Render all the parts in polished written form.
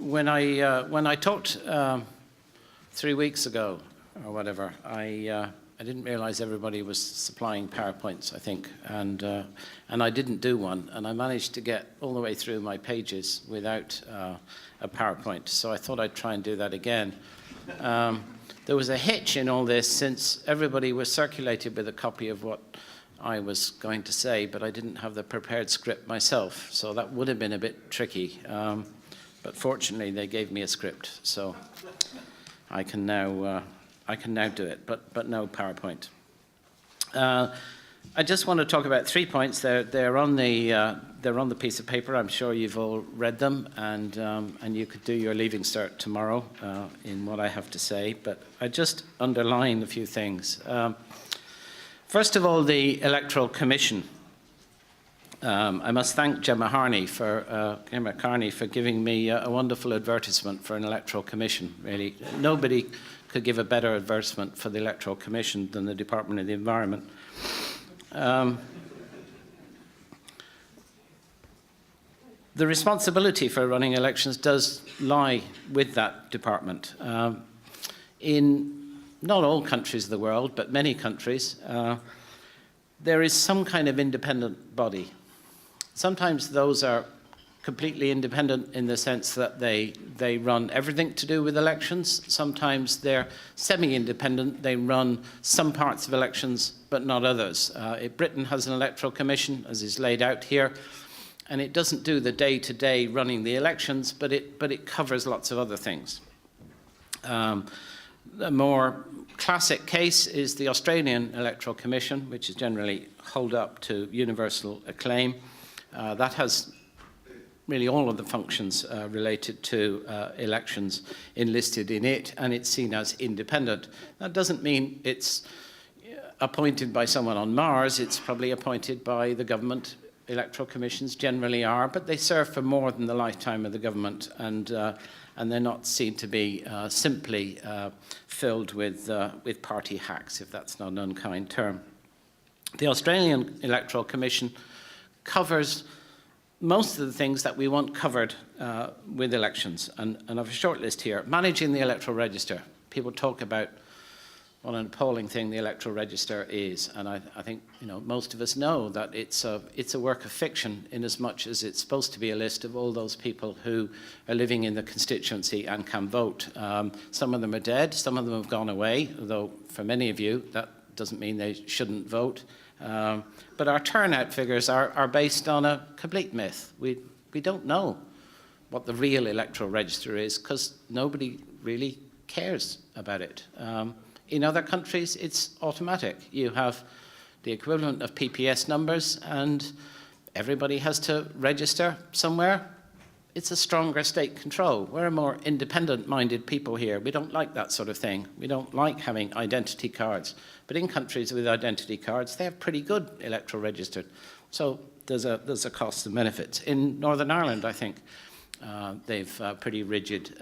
when I talked 3 weeks ago or whatever, I didn't realize everybody was supplying PowerPoints, I think, and I didn't do one, and I managed to get all the way through my pages without a PowerPoint, so I thought I'd try and do that again. There was a hitch in all this, since everybody was circulated with a copy of what I was going to say, but I didn't have the prepared script myself, so that would have been a bit tricky. But fortunately, they gave me a script, so I can now do it, but no PowerPoint. I just want to talk about 3 points. They're on the piece of paper. I'm sure you've all read them, and you could do your Leaving Cert tomorrow in what I have to say. But I just underline a few things. First of all, the Electoral Commission. I must thank Gemma Carney for giving me a wonderful advertisement for an Electoral Commission. Really, nobody could give a better advertisement for the Electoral Commission than the Department of the Environment. The responsibility for running elections does lie with that department. In not all countries of the world, but many countries, there is some kind of independent body. Sometimes those are completely independent in the sense that they run everything to do with elections. Sometimes they're semi-independent. They run some parts of elections, but not others. Britain has an electoral commission, as is laid out here, and it doesn't do the day-to-day running the elections, but it covers lots of other things. The more classic case is the Australian Electoral Commission, which is generally held up to universal acclaim. That has really all of the functions related to elections enlisted in it, and it's seen as independent. That doesn't mean it's appointed by someone on Mars. It's probably appointed by the government. Electoral commissions generally are, but they serve for more than the lifetime of the government, and they're not seen to be simply filled with party hacks, if that's not an unkind term. The Australian Electoral Commission covers most of the things that we want covered with elections, and I have a short list here. Managing the electoral register. People talk about what an appalling thing the electoral register is, and I think most of us know that it's a work of fiction, in as much as it's supposed to be a list of all those people who are living in the constituency and can vote. Some of them are dead, some of them have gone away, although for many of you that doesn't mean they shouldn't vote. But our turnout figures are based on a complete myth. We don't know what the real electoral register is, because nobody really cares about it. In other countries, it's automatic. You have the equivalent of PPS numbers, and everybody has to register somewhere. It's a stronger state control. We're a more independent-minded people here. We don't like that sort of thing. We don't like having identity cards. But in countries with identity cards, they have pretty good electoral register. So there's a cost and benefits. In Northern Ireland, I think, they've pretty rigid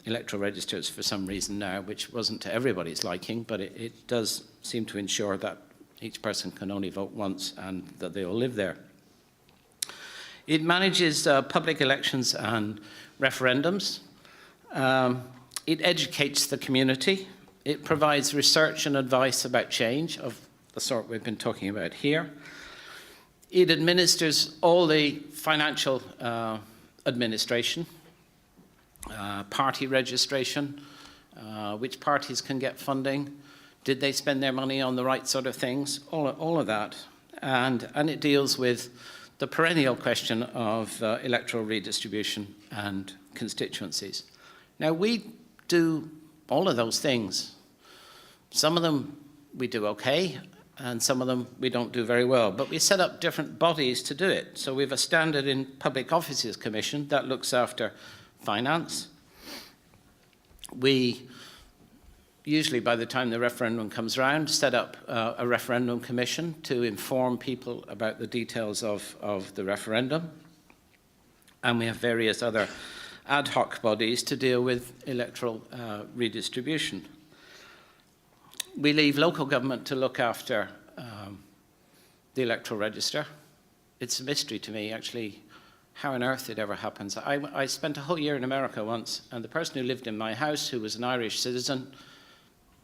electoral registers for some reason now, which wasn't to everybody's liking, but it does seem to ensure that each person can only vote once and that they all live there. It manages public elections and referendums. It educates the community. It provides research and advice about change of the sort we've been talking about here. It administers all the financial administration, party registration, which parties can get funding, did they spend their money on the right sort of things, all of that. And it deals with the perennial question of electoral redistribution and constituencies. Now, we do all of those things. Some of them we do okay, and some of them we don't do very well. But we set up different bodies to do it. So we have a standard in Public Offices Commission that looks after finance. We, usually by the time the referendum comes around, set up a referendum commission to inform people about the details of the referendum. And we have various other ad hoc bodies to deal with electoral redistribution. We leave local government to look after the electoral register. It's a mystery to me, actually, how on earth it ever happens. I spent a whole year in America once, and the person who lived in my house, who was an Irish citizen,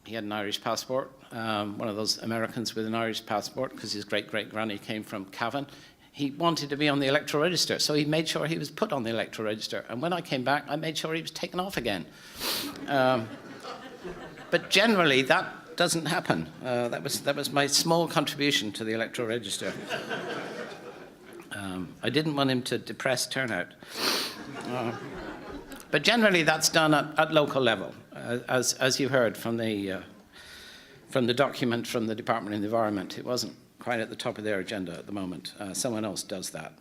he had an Irish passport, one of those Americans with an Irish passport, because his great-great-granny came from Cavan. He wanted to be on the electoral register, so he made sure he was put on the electoral register. And when I came back, I made sure he was taken off again. But generally, that doesn't happen. That was my small contribution to the electoral register. I didn't want him to depress turnout. But generally, that's done at local level, as you heard from the document from the Department of the Environment. It wasn't quite at the top of their agenda at the moment. Someone else does that.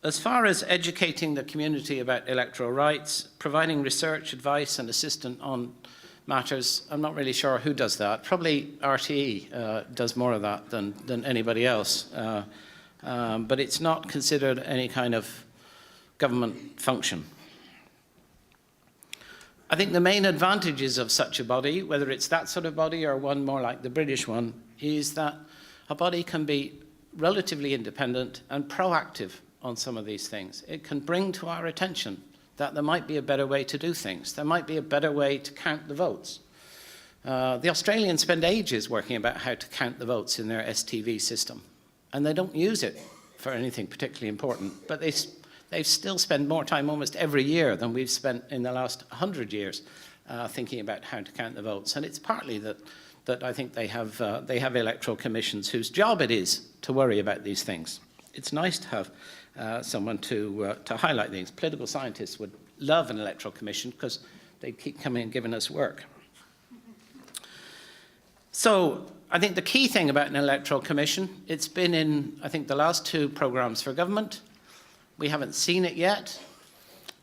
As far as educating the community about electoral rights, providing research, advice, and assistance on matters, I'm not really sure who does that. Probably RTE does more of that than anybody else. But it's not considered any kind of government function. I think the main advantages of such a body, whether it's that sort of body or one more like the British one, is that a body can be relatively independent and proactive on some of these things. It can bring to our attention that there might be a better way to do things. There might be a better way to count the votes. The Australians spend ages working about how to count the votes in their STV system, and they don't use it for anything particularly important, but they still spend more time almost every year than we've spent in the last 100 years thinking about how to count the votes. And it's partly that I think they have electoral commissions whose job it is to worry about these things. It's nice to have someone to highlight things. Political scientists would love an electoral commission because they'd keep coming and giving us work. So I think the key thing about an electoral commission, it's been in, I think, the last 2 programs for government. We haven't seen it yet.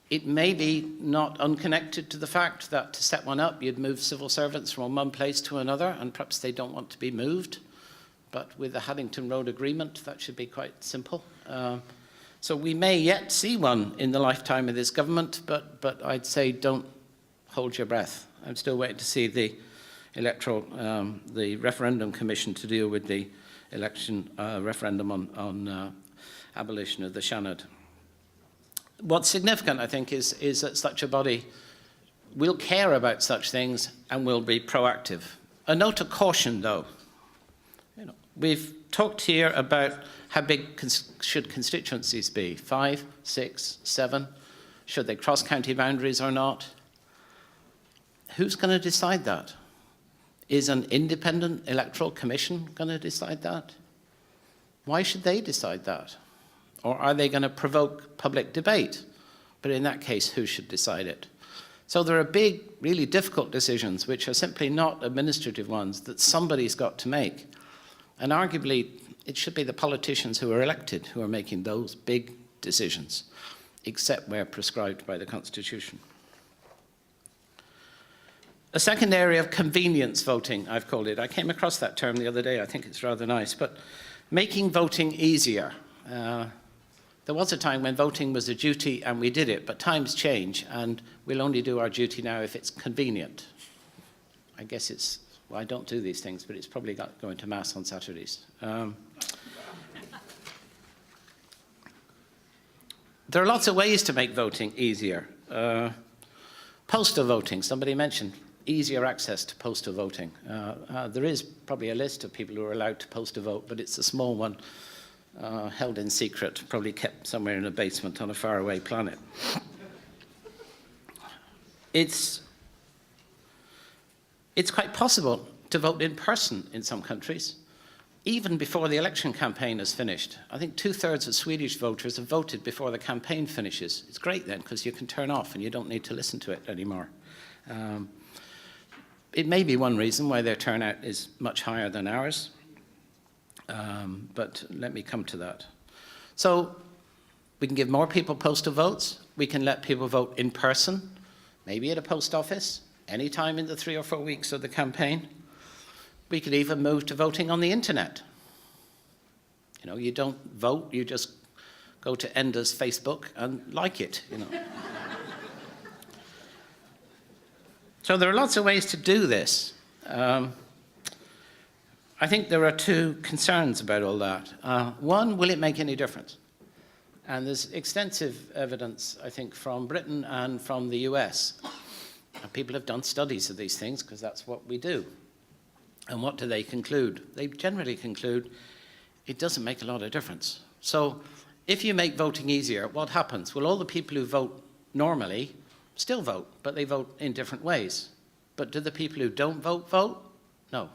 It may be not unconnected to the fact that to set one up, you'd move civil servants from one place to another, and perhaps they don't want to be moved. But with the Haddington Road Agreement, that should be quite simple. So we may yet see one in the lifetime of this government, but I'd say don't hold your breath. I'm still waiting to see the referendum commission to deal with the election referendum on abolition of the seanad. What's significant, I think, is that such a body will care about such things and will be proactive. A note of caution, though. We've talked here about how big should constituencies be, 5, 6, 7? Should they cross county boundaries or not? Who's going to decide that? Is an independent electoral commission going to decide that? Why should they decide that? Or are they going to provoke public debate? But in that case, who should decide it? So there are big, really difficult decisions which are simply not administrative ones that somebody's got to make. And arguably, it should be the politicians who are elected who are making those big decisions, except where prescribed by the Constitution. A second area of convenience voting, I've called it. I came across that term the other day. I think it's rather nice. But making voting easier. There was a time when voting was a duty and we did it, but times change and we'll only do our duty now if it's convenient. I guess it's, well, I don't do these things, but it's probably got going to Mass on Saturdays. There are lots of ways to make voting easier. Postal voting, somebody mentioned. Easier access to postal voting. There is probably a list of people who are allowed to post a vote, but it's a small one, held in secret, probably kept somewhere in a basement on a faraway planet. It's quite possible to vote in person in some countries, even before the election campaign is finished. I think 2/3 of Swedish voters have voted before the campaign finishes. It's great then, because you can turn off and you don't need to listen to it anymore. It may be one reason why their turnout is much higher than ours, but let me come to that. So we can give more people postal votes. We can let people vote in person, maybe at a post office, any time in the 3 or 4 weeks of the campaign. We could even move to voting on the internet. You know, you don't vote, you just go to Enda's Facebook and like it, you know. So there are lots of ways to do this. I think there are two concerns about all that. One, will it make any difference? And there's extensive evidence, I think, from Britain and from the US. People have done studies of these things because that's what we do. And what do they conclude? They generally conclude it doesn't make a lot of difference. So if you make voting easier, what happens? Well, all the people who vote normally still vote, but they vote in different ways. But do the people who don't vote vote? No.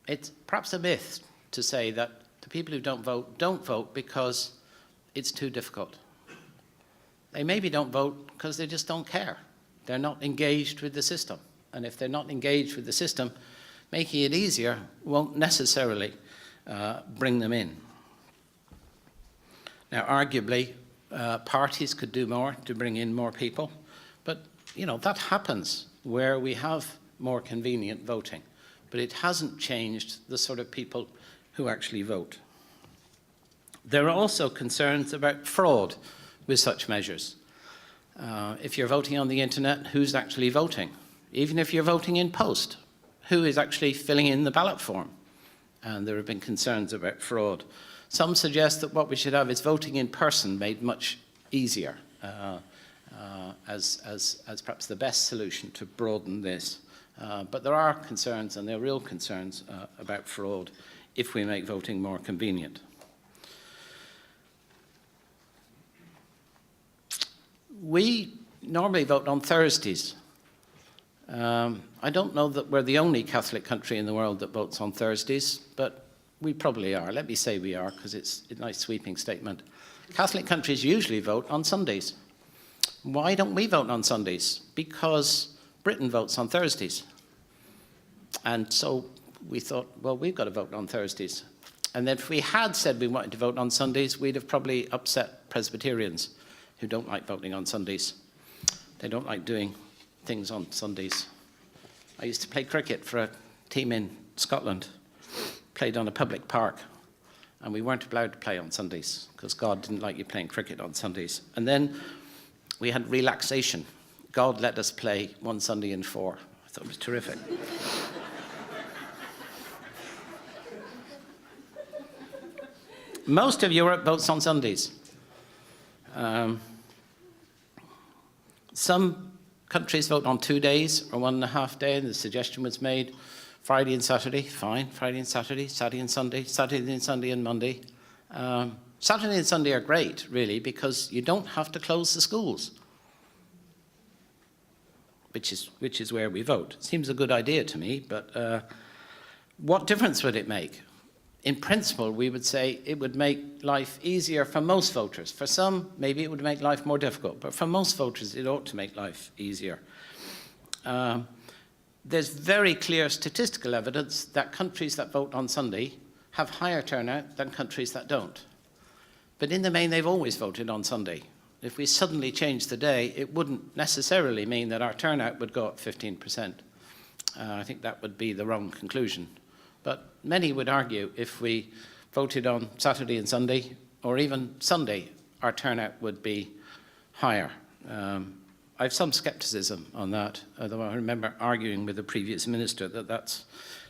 It's perhaps a myth to say that the people who don't vote because it's too difficult. They maybe don't vote because they just don't care. They're not engaged with the system. And if they're not engaged with the system, making it easier won't necessarily bring them in. Now, arguably, parties could do more to bring in more people. But, you know, that happens where we have more convenient voting. But it hasn't changed the sort of people who actually vote. There are also concerns about fraud with such measures. If you're voting on the internet, who's actually voting? Even if you're voting in post, who is actually filling in the ballot form? And there have been concerns about fraud. Some suggest that what we should have is voting in person made much easier as perhaps the best solution to broaden this. But there are concerns, and there are real concerns about fraud if we make voting more convenient. We normally vote on Thursdays. I don't know that we're the only Catholic country in the world that votes on Thursdays, but we probably are. Let me say we are, because it's a nice sweeping statement. Catholic countries usually vote on Sundays. Why don't we vote on Sundays? Because Britain votes on Thursdays. And so we thought, well, we've got to vote on Thursdays. And then if we had said we wanted to vote on Sundays, we'd have probably upset Presbyterians who don't like voting on Sundays. They don't like doing things on Sundays. I used to play cricket for a team in Scotland, played on a public park, and we weren't allowed to play on Sundays because God didn't like you playing cricket on Sundays. And then we had relaxation. God let us play one Sunday in 4. I thought it was terrific. Most of Europe votes on Sundays. Some countries vote on 2 days or 1.5 days, and the suggestion was made Friday and Saturday, fine, Friday and Saturday, Saturday and Sunday, Saturday and Sunday and Monday. Saturday and Sunday are great, really, because you don't have to close the schools, which is where we vote. Seems a good idea to me, but what difference would it make? In principle, we would say it would make life easier for most voters. For some, maybe it would make life more difficult, but for most voters, it ought to make life easier. There's very clear statistical evidence that countries that vote on Sunday have higher turnout than countries that don't. But in the main, they've always voted on Sunday. If we suddenly changed the day, it wouldn't necessarily mean that our turnout would go up 15%. I think that would be the wrong conclusion. But many would argue if we voted on Saturday and Sunday, or even Sunday, our turnout would be higher. I have some skepticism on that, although I remember arguing with the previous minister that that's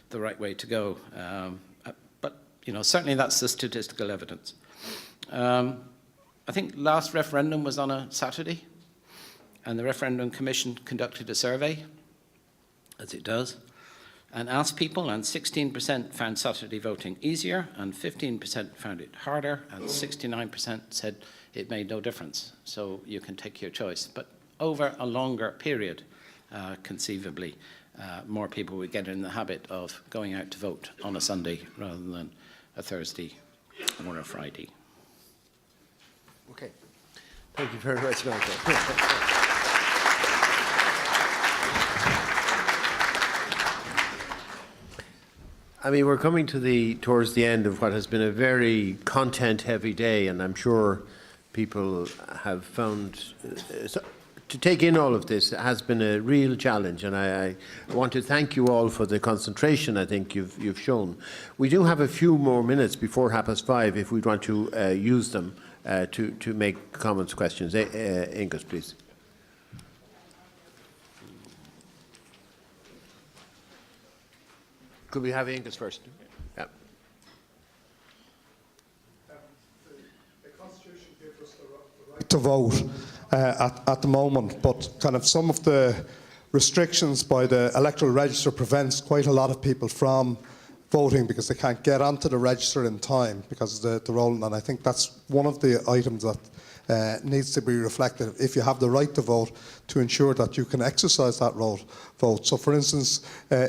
the right way to go. But you know, certainly that's the statistical evidence. I think last referendum was on a Saturday, and the Referendum Commission conducted a survey, as it does, and asked people, and 16% found Saturday voting easier, and 15% found it harder, and 69% said it made no difference. So you can take your choice. But over a longer period, conceivably, more people would get in the habit of going out to vote on a Sunday rather than a Thursday or a Friday. Okay. Thank you very much, Michael. I mean, we're coming to towards the end of what has been a very content-heavy day, and I'm sure people have found to take in all of this has been a real challenge, and I want to thank you all for the concentration I think you've shown. We do have a few more minutes before 5:30 if we want to use them to make comments, questions. Ingus, please. Could we have Angus first? Yeah. The Constitution gives us the right to vote at the moment, but kind of some of the restrictions by the electoral register prevents quite a lot of people from voting because they can't get onto the register in time because of the rolling. And I think that's one of the items that needs to be reflected if you have the right to vote, to ensure that you can exercise that vote. So, for instance,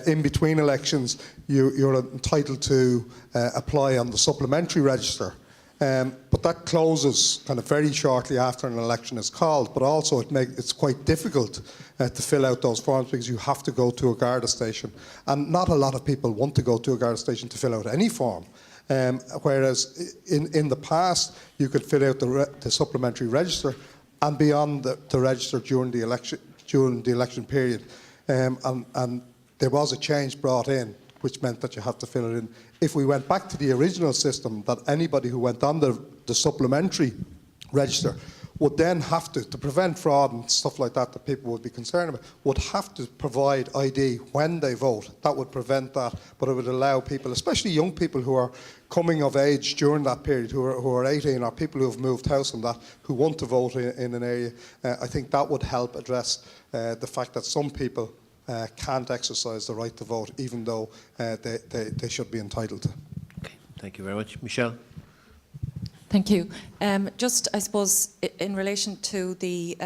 in between elections, you're entitled to apply on the supplementary register. But that closes kind of very shortly after an election is called, but also it's quite difficult to fill out those forms because you have to go to a Garda station. And not a lot of people want to go to a Garda station to fill out any form. Whereas in the past, you could fill out the supplementary register and be on the register during the election period. And there was a change brought in, which meant that you have to fill it in. If we went back to the original system, that anybody who went on the supplementary register would then have to prevent fraud and stuff like that people would be concerned about, would have to provide ID when they vote. That would prevent that, but it would allow people, especially young people who are coming of age during that period, who are 18, or people who have moved house and that, who want to vote in an area. I think that would help address the fact that some people can't exercise the right to vote, even though they should be entitled to. Okay, thank you very much. Michelle? Thank you. Just, I suppose, in relation to the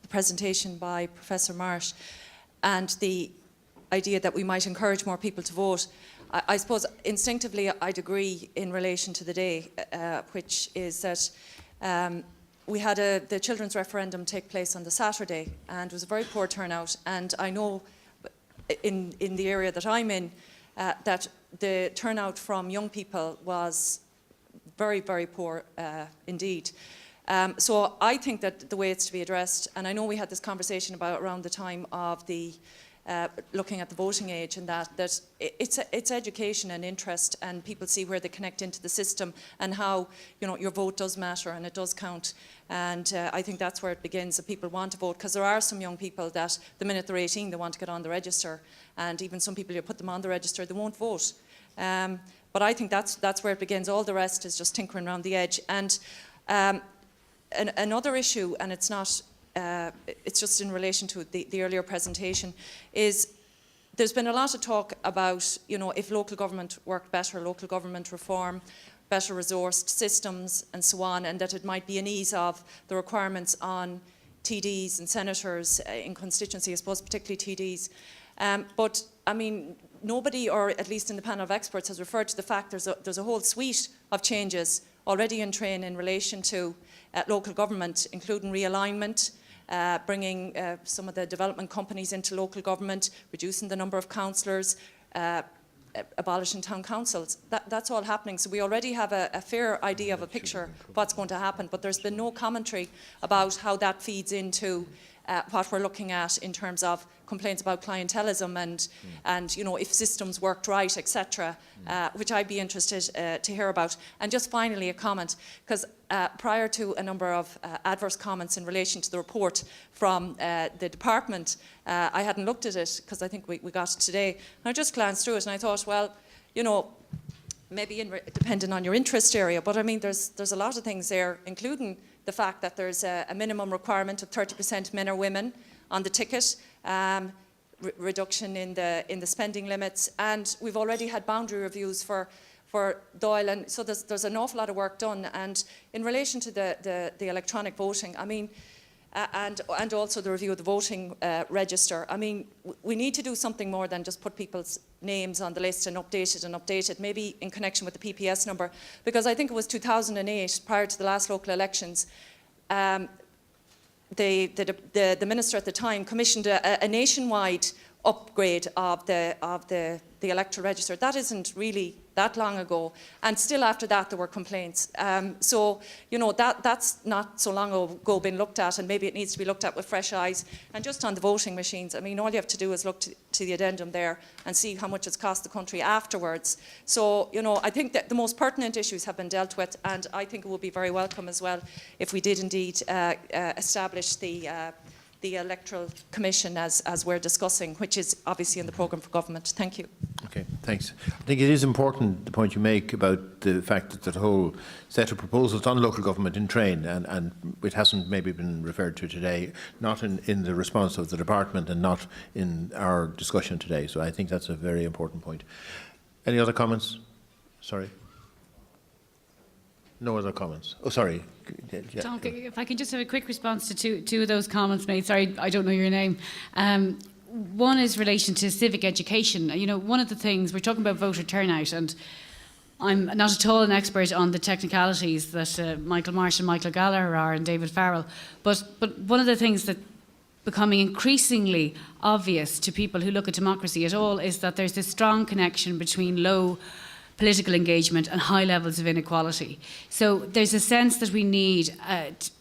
presentation by Professor Marsh and the idea that we might encourage more people to vote, I suppose instinctively I'd agree in relation to the day, which is that we had the children's referendum take place on the Saturday, and it was a very poor turnout. And I know in the area that I'm in that the turnout from young people was very, very poor indeed. So I think that the way it's to be addressed, and I know we had this conversation about around the time of the looking at the voting age, and that it's education and interest, and people see where they connect into the system and how, you know, your vote does matter and it does count. And I think that's where it begins, that people want to vote, because there are some young people that the minute they're 18 they want to get on the register, and even some people, you put them on the register, they won't vote. But I think that's where it begins. All the rest is just tinkering around the edge. And another issue, and it's not, it's just in relation to the earlier presentation, is there's been a lot of talk about, you know, if local government worked better, local government reform, better resourced systems and so on, and that it might be an ease of the requirements on TDs and senators in constituency, I suppose particularly TDs. But I mean, nobody, or at least in the panel of experts, has referred to the fact there's a whole suite of changes already in train in relation to local government, including realignment, bringing some of the development companies into local government, reducing the number of councillors, abolishing town councils. That's all happening. So we already have a fair idea of a picture of what's going to happen, but there's been no commentary about how that feeds into what we're looking at in terms of complaints about clientelism and you know, if systems worked right, etc., which I'd be interested to hear about. And just finally a comment, because prior to a number of adverse comments in relation to the report from the department, I hadn't looked at it because I think we got it today. And I just glanced through it and I thought, well, you know, maybe depending on your interest area, but I mean, there's a lot of things there, including the fact that there's a minimum requirement of 30% men or women on the ticket, reduction in the spending limits, and we've already had boundary reviews for Doyle, and so there's an awful lot of work done. And in relation to the electronic voting, I mean, and also the review of the voting register, I mean, we need to do something more than just put people's names on the list and update it, maybe in connection with the PPS number, because I think it was 2008, prior to the last local elections, the minister at the time commissioned a nationwide upgrade of the electoral register. That isn't really that long ago, and still after that there were complaints. So, you know, that's not so long ago been looked at, and maybe it needs to be looked at with fresh eyes. And just on the voting machines, I mean, all you have to do is look to the addendum there and see how much it's cost the country afterwards. So, you know, I think that the most pertinent issues have been dealt with, and I think it would be very welcome as well if we did indeed establish the Electoral Commission as we're discussing, which is obviously in the programme for government. Thank you. Okay. Thanks. I think it is important, the point you make about the fact that the whole set of proposals on local government in train, and it hasn't maybe been referred to today, not in the response of the department and not in our discussion today. So I think that's a very important point. Any other comments? Sorry. No other comments. Oh, sorry. Yeah. Tom, if I can just have a quick response to two of those comments made. Sorry, I don't know your name. One is relation to civic education. You know, one of the things, we're talking about voter turnout, and I'm not at all an expert on the technicalities that Michael Marsh and Michael Gallagher are, and David Farrell, but one of the things that becoming increasingly obvious to people who look at democracy at all is that there's this strong connection between low political engagement and high levels of inequality. So there's a sense that we need,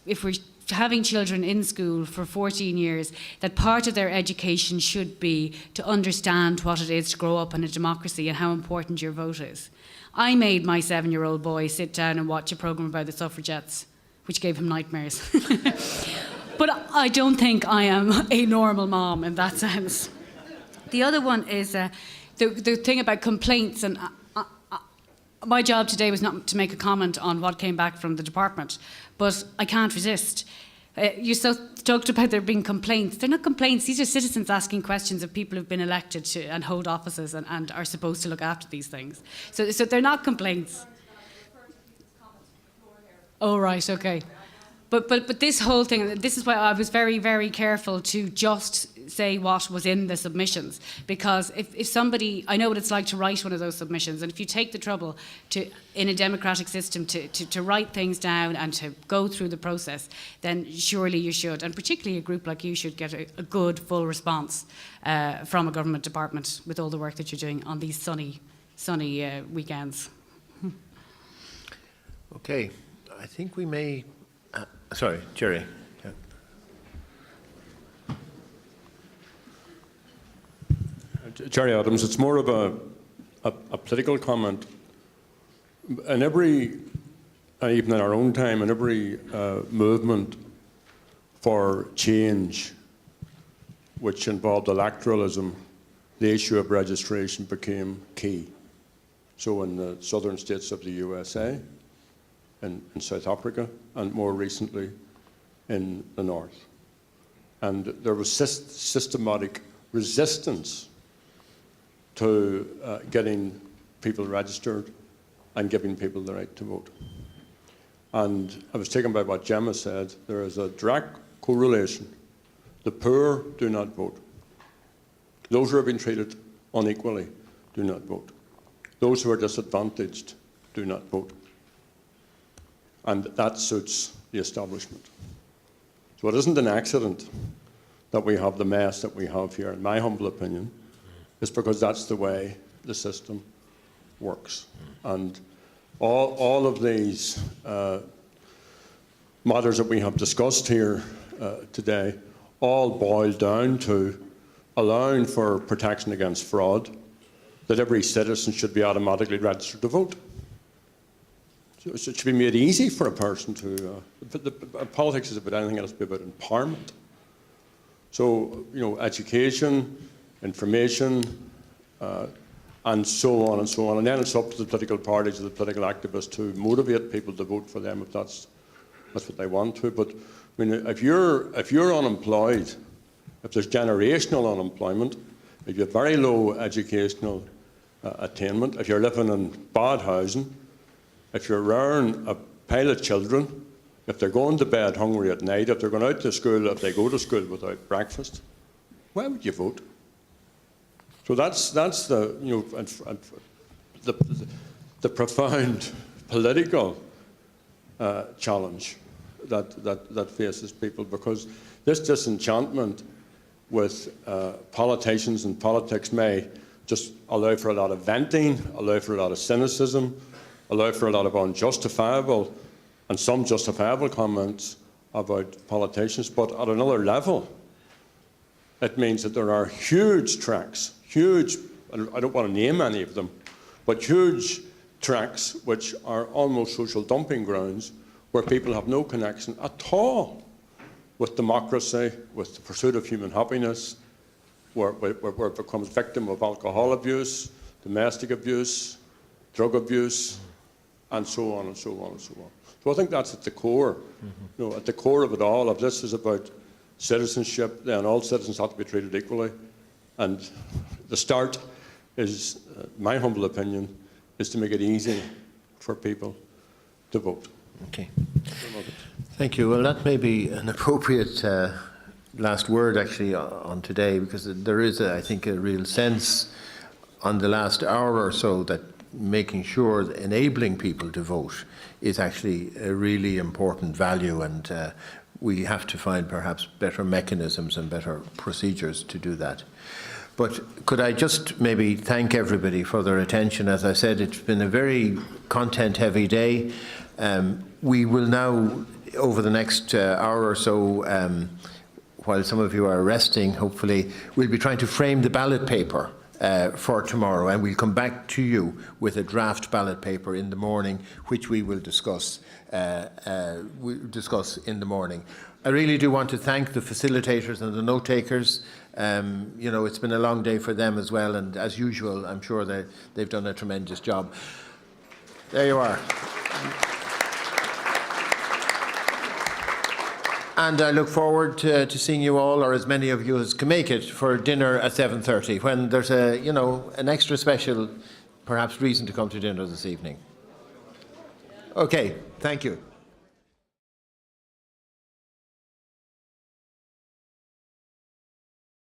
if we're having children in school for 14 years, that part of their education should be to understand what it is to grow up in a democracy and how important your vote is. I made my 7-year-old boy sit down and watch a programme about the suffragettes, which gave him nightmares. But I don't think I am a normal mom in that sense. The other one is the thing about complaints, and my job today was not to make a comment on what came back from the department, but I can't resist. You talked about there being complaints. They're not complaints. These are citizens asking questions of people who've been elected to and hold offices and are supposed to look after these things. So they're not complaints. Oh, right, okay. But this whole thing, this is why I was very, very careful to just say what was in the submissions, because if somebody, I know what it's like to write one of those submissions, and if you take the trouble to, in a democratic system, to write things down and to go through the process, then surely you should, and particularly a group like you should get a good, full response from a government department with all the work that you're doing on these sunny weekends. Okay, I think we may... sorry, Jerry. Yeah. Jerry Adams, it's more of a political comment. In every, even in our own time, in every movement for change which involved electoralism, the issue of registration became key. So in the southern states of the USA, in South Africa, and more recently in the north. And there was systematic resistance to getting people registered and giving people the right to vote. And I was taken by what Gemma said. There is a direct correlation. The poor do not vote. Those who are being treated unequally do not vote. Those who are disadvantaged do not vote. And that suits the establishment. So it isn't an accident that we have the mess that we have here, in my humble opinion. It's because that's the way the system works. And all of these matters that we have discussed here today all boil down to allowing for protection against fraud, that every citizen should be automatically registered to vote. So it should be made easy for a person to... politics is about anything else, but about empowerment. So, you know, education, information, and so on and so on. And then it's up to the political parties and the political activists to motivate people to vote for them if that's what they want to. But, I mean, if you're unemployed, if there's generational unemployment, if you have very low educational attainment, if you're living in bad housing, if you're rearing a pile of children, if they're going to bed hungry at night, if they're going out to school, if they go to school without breakfast, why would you vote? So that's the, you know, the profound political challenge that faces people, because this disenchantment with politicians and politics may just allow for a lot of venting, allow for a lot of cynicism, allow for a lot of unjustifiable and some justifiable comments about politicians, but at another level, it means that there are huge tracts, I don't want to name any of them, but huge tracts which are almost social dumping grounds where people have no connection at all with democracy, with the pursuit of human happiness, where it becomes victim of alcohol abuse, domestic abuse, drug abuse, and so on and so on and so on. So I think that's at the core. You know, at the core of it all, if this is about citizenship, then all citizens have to be treated equally. And the start is, my humble opinion, is to make it easy for people to vote. Okay. Thank you. Well, that may be an appropriate last word, actually, on today, because there is, I think, a real sense on the last hour or so that making sure that enabling people to vote is actually a really important value, and we have to find perhaps better mechanisms and better procedures to do that. But could I just maybe thank everybody for their attention? As I said, it's been a very content-heavy day. We will now, over the next hour or so, while some of you are resting, hopefully, we'll be trying to frame the ballot paper for tomorrow, and we'll come back to you with a draft ballot paper in the morning, which we will discuss in the morning. I really do want to thank the facilitators and the note takers. You know, it's been a long day for them as well, and as usual, I'm sure they've done a tremendous job. There you are. And I look forward to seeing you all, or as many of you as can make it, for dinner at 7:30, when there's an extra special, perhaps, reason to come to dinner this evening. Okay, thank you.